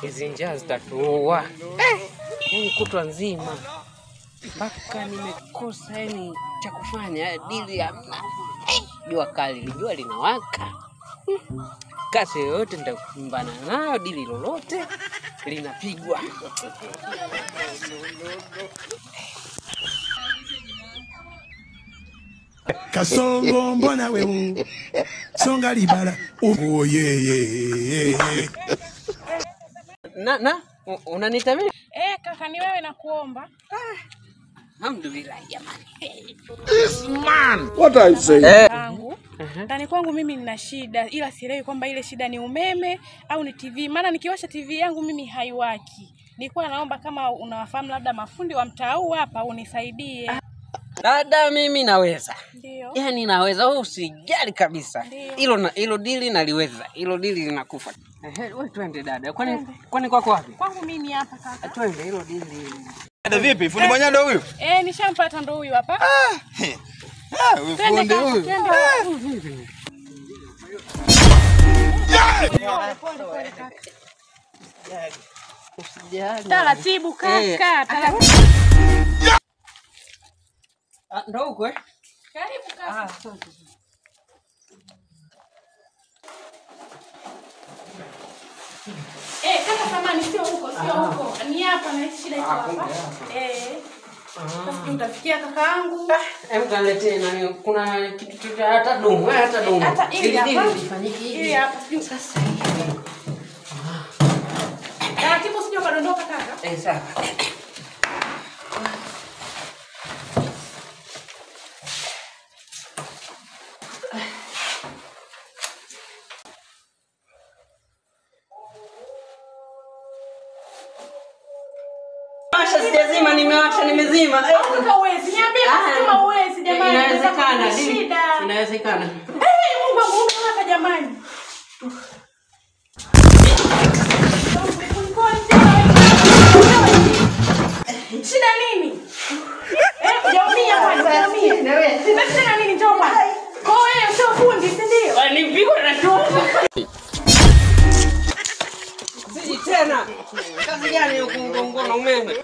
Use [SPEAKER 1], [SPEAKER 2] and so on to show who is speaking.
[SPEAKER 1] Hizi njaa zitatuua. Yaani kutwa nzima mpaka nimekosa yani cha kufanya, dili hamna. Jua kali, jua linawaka. Kazi yoyote nitakumbana nayo, dili lolote linapigwa.
[SPEAKER 2] Kasongo mbona wewe songa libala oye
[SPEAKER 1] Na unaniita mimi?
[SPEAKER 3] Kaka ni wewe nakuomba.
[SPEAKER 1] Alhamdulillah jamani.
[SPEAKER 2] This man, what I say?
[SPEAKER 3] Tangu ndani kwangu mimi nina shida, ila sielewi kwamba ile shida ni umeme au ni TV. Maana nikiwasha TV yangu mimi haiwaki. Nilikuwa naomba kama unawafahamu labda mafundi wa mtaa huu hapa unisaidie.
[SPEAKER 1] Dada mimi naweza.
[SPEAKER 3] Ndio.
[SPEAKER 1] Yaani naweza, wewe usijali kabisa. Hilo dili naliweza. Hilo dili linakufa. Wewe twende dada. Kwani kwako wapi?
[SPEAKER 3] Kwangu mimi hapa kaka.
[SPEAKER 1] Twende hilo dili.
[SPEAKER 4] Dada vipi? Fundi Manyado huyu?
[SPEAKER 3] Nishampata ndo huyu hapa.
[SPEAKER 4] Huyu fundi huyu.
[SPEAKER 1] Usijali.
[SPEAKER 3] Taratibu kaka, taratibu.
[SPEAKER 1] Ndo huko
[SPEAKER 3] Karibu kaka. Kaka samani sio huko, sio huko. Ni hapa na shida iko hapa. Sasa utafikia kakaangu.
[SPEAKER 1] Hebu kaletee nani, kuna kitu hata dumu,
[SPEAKER 3] Hata ili hapa
[SPEAKER 1] ifanyike hivi.
[SPEAKER 3] Ili hapa sasa hivi. Taratibu sio kadondoka kaka.
[SPEAKER 1] Sawa. Sijazima, nimezima.
[SPEAKER 3] Kaka uwezi, niambie kama uwezi jamani.
[SPEAKER 1] Inawezekana,
[SPEAKER 3] shida.
[SPEAKER 1] Inawezekana.
[SPEAKER 3] Mungu wangu hapa jamani. Shida nini? Jaumia kwanza, jaumia. Shida nini njoo kwanza? Kwa hiyo sio fundi, si ndio?
[SPEAKER 1] Nipigwa na tumbo. Siji tena. Kazi gani huko umeme?